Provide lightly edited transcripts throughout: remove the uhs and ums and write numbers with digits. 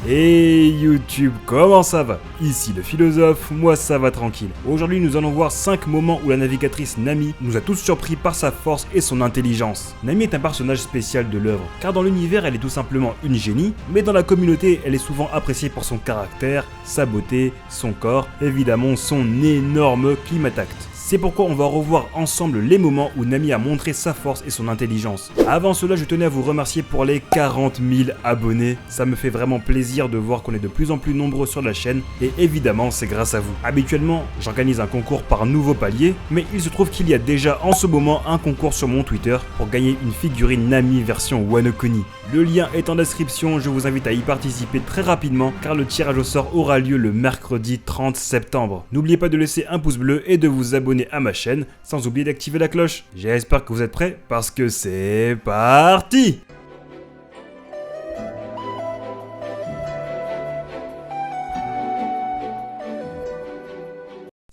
Et YouTube, comment ça va? Ici le philosophe, moi ça va tranquille. Aujourd'hui nous allons voir 5 moments où la navigatrice Nami nous a tous surpris par sa force et son intelligence. Nami est un personnage spécial de l'œuvre, car dans l'univers elle est tout simplement une génie, mais dans la communauté elle est souvent appréciée pour son caractère, sa beauté, son corps, évidemment son énorme climatact. C'est pourquoi on va revoir ensemble les moments où Nami a montré sa force et son intelligence. Avant cela, je tenais à vous remercier pour les 40 000 abonnés. Ça me fait vraiment plaisir de voir qu'on est de plus en plus nombreux sur la chaîne et évidemment, c'est grâce à vous. Habituellement, j'organise un concours par nouveau palier, mais il se trouve qu'il y a déjà en ce moment un concours sur mon Twitter pour gagner une figurine Nami version Wano Kuni. Le lien est en description, je vous invite à y participer très rapidement car le tirage au sort aura lieu le mercredi 30 septembre. N'oubliez pas de laisser un pouce bleu et de vous abonner à ma chaîne sans oublier d'activer la cloche. J'espère que vous êtes prêts parce que c'est parti!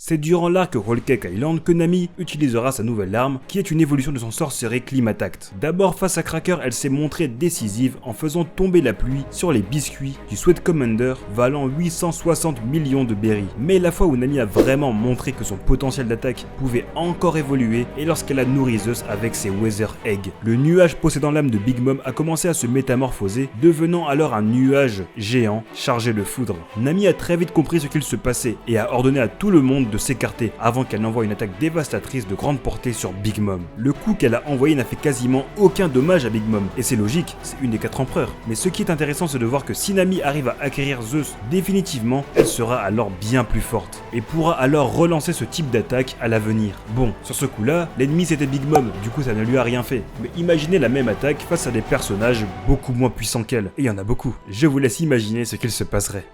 C'est durant l'arc Whole Cake Island que Nami utilisera sa nouvelle arme, qui est une évolution de son sorcerer Climatact. D'abord face à Cracker, elle s'est montrée décisive en faisant tomber la pluie sur les biscuits du Sweat Commander, valant 860 millions de berries. Mais la fois où Nami a vraiment montré que son potentiel d'attaque pouvait encore évoluer est lorsqu'elle a nourri Zeus avec ses Weather Eggs. Le nuage possédant l'âme de Big Mom a commencé à se métamorphoser, devenant alors un nuage géant chargé de foudre. Nami a très vite compris ce qu'il se passait et a ordonné à tout le monde de s'écarter avant qu'elle n'envoie une attaque dévastatrice de grande portée sur Big Mom. Le coup qu'elle a envoyé n'a fait quasiment aucun dommage à Big Mom, et c'est logique, c'est une des 4 empereurs. Mais ce qui est intéressant, c'est de voir que si Nami arrive à acquérir Zeus définitivement, elle sera alors bien plus forte, et pourra alors relancer ce type d'attaque à l'avenir. Bon, sur ce coup-là, l'ennemi c'était Big Mom, du coup ça ne lui a rien fait. Mais imaginez la même attaque face à des personnages beaucoup moins puissants qu'elle, et il y en a beaucoup. Je vous laisse imaginer ce qu'il se passerait.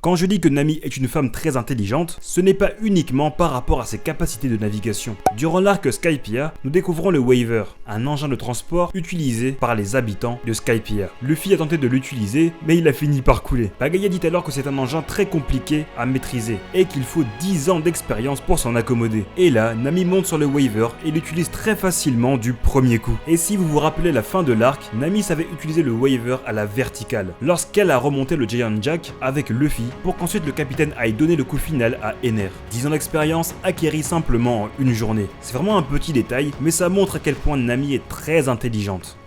Quand je dis que Nami est une femme très intelligente, ce n'est pas uniquement par rapport à ses capacités de navigation. Durant l'arc Skypiea, nous découvrons le Waver, un engin de transport utilisé par les habitants de Skypiea. Luffy a tenté de l'utiliser, mais il a fini par couler. Pagaya dit alors que c'est un engin très compliqué à maîtriser et qu'il faut 10 ans d'expérience pour s'en accommoder. Et là, Nami monte sur le Waver et l'utilise très facilement du premier coup. Et si vous vous rappelez la fin de l'arc, Nami savait utiliser le Waver à la verticale, lorsqu'elle a remonté le Giant Jack avec Luffy, pour qu'ensuite le capitaine aille donner le coup final à Ener. 10 ans d'expérience acquéris simplement en une journée. C'est vraiment un petit détail, mais ça montre à quel point Nami est très intelligente.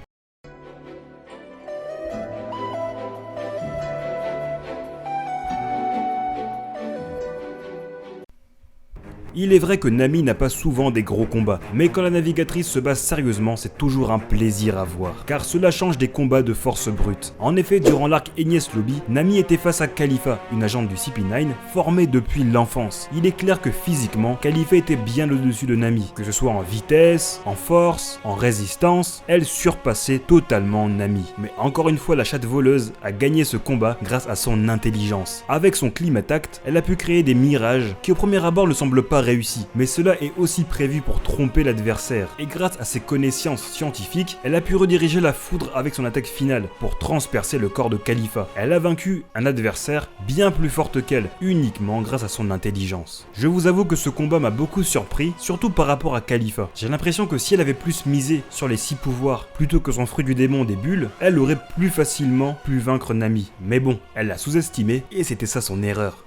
Il est vrai que Nami n'a pas souvent des gros combats, mais quand la navigatrice se bat sérieusement, c'est toujours un plaisir à voir, car cela change des combats de force brute. En effet, durant l'arc Enies Lobby, Nami était face à Khalifa, une agente du CP9, formée depuis l'enfance. Il est clair que physiquement, Khalifa était bien au-dessus de Nami, que ce soit en vitesse, en force, en résistance, elle surpassait totalement Nami. Mais encore une fois, la chatte voleuse a gagné ce combat grâce à son intelligence. Avec son climatact, elle a pu créer des mirages qui au premier abord ne semblent pas réussi, mais cela est aussi prévu pour tromper l'adversaire, et grâce à ses connaissances scientifiques, elle a pu rediriger la foudre avec son attaque finale pour transpercer le corps de Khalifa. Elle a vaincu un adversaire bien plus forte qu'elle, uniquement grâce à son intelligence. Je vous avoue que ce combat m'a beaucoup surpris, surtout par rapport à Khalifa. J'ai l'impression que si elle avait plus misé sur les 6 pouvoirs plutôt que son fruit du démon des bulles, elle aurait plus facilement pu vaincre Nami. Mais bon, elle l'a sous-estimé et c'était ça son erreur.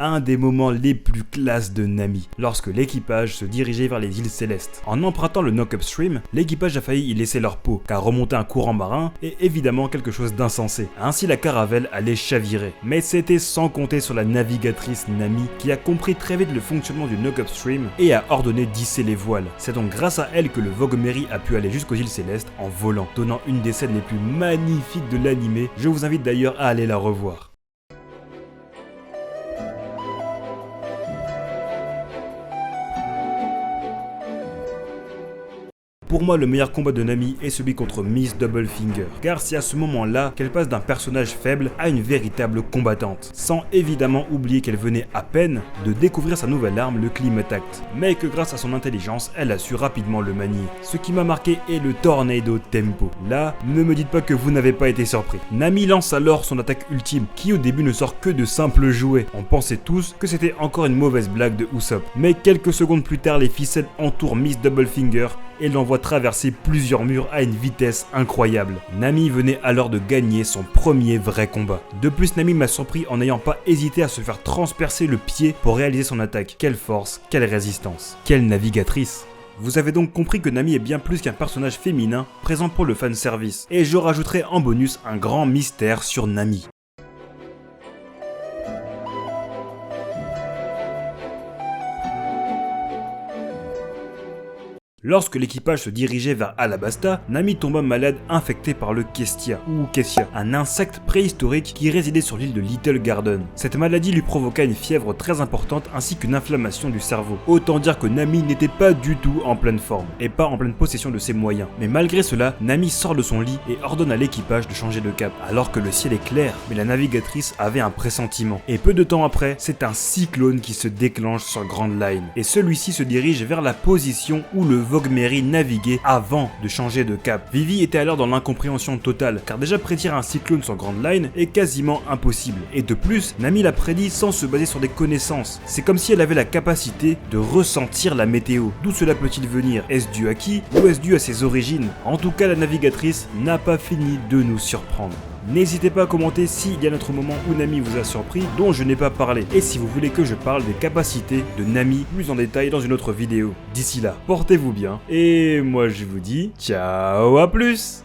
Un des moments les plus classes de Nami, lorsque l'équipage se dirigeait vers les îles Célestes. En empruntant le Knock Upstream, l'équipage a failli y laisser leur peau, car remonter un courant marin est évidemment quelque chose d'insensé. Ainsi la caravelle allait chavirer. Mais c'était sans compter sur la navigatrice Nami, qui a compris très vite le fonctionnement du Knock Upstream et a ordonné d'hisser les voiles. C'est donc grâce à elle que le Vogue Mary a pu aller jusqu'aux îles Célestes en volant, donnant une des scènes les plus magnifiques de l'anime. Je vous invite d'ailleurs à aller la revoir. Pour moi, le meilleur combat de Nami est celui contre Miss Doublefinger, car c'est à ce moment-là qu'elle passe d'un personnage faible à une véritable combattante, sans évidemment oublier qu'elle venait à peine de découvrir sa nouvelle arme, le Climatact, mais que grâce à son intelligence, elle a su rapidement le manier. Ce qui m'a marqué est le Tornado Tempo. Là, ne me dites pas que vous n'avez pas été surpris. Nami lance alors son attaque ultime, qui au début ne sort que de simples jouets. On pensait tous que c'était encore une mauvaise blague de Usopp, mais quelques secondes plus tard, les ficelles entourent Miss Doublefinger et l'envoient traverser plusieurs murs à une vitesse incroyable. Nami venait alors de gagner son premier vrai combat. De plus, Nami m'a surpris en n'ayant pas hésité à se faire transpercer le pied pour réaliser son attaque. Quelle force, quelle résistance, quelle navigatrice. Vous avez donc compris que Nami est bien plus qu'un personnage féminin présent pour le fanservice. Et je rajouterai en bonus un grand mystère sur Nami. Lorsque l'équipage se dirigeait vers Alabasta, Nami tomba malade infectée par le Kestia, ou Kessia, un insecte préhistorique qui résidait sur l'île de Little Garden. Cette maladie lui provoqua une fièvre très importante ainsi qu'une inflammation du cerveau. Autant dire que Nami n'était pas du tout en pleine forme, et pas en pleine possession de ses moyens. Mais malgré cela, Nami sort de son lit et ordonne à l'équipage de changer de cap, alors que le ciel est clair, mais la navigatrice avait un pressentiment. Et peu de temps après, c'est un cyclone qui se déclenche sur Grand Line, et celui-ci se dirige vers la position où le Vogmeri naviguait avant de changer de cap. Vivi était alors dans l'incompréhension totale, car déjà prédire un cyclone sur Grand Line est quasiment impossible. Et de plus, Nami l'a prédit sans se baser sur des connaissances. C'est comme si elle avait la capacité de ressentir la météo. D'où cela peut-il venir? Est-ce dû à qui? Ou est-ce dû à ses origines? En tout cas, la navigatrice n'a pas fini de nous surprendre. N'hésitez pas à commenter s'il y a notre moment où Nami vous a surpris, dont je n'ai pas parlé, et si vous voulez que je parle des capacités de Nami plus en détail dans une autre vidéo. D'ici là, portez-vous bien, et moi je vous dis ciao, à plus.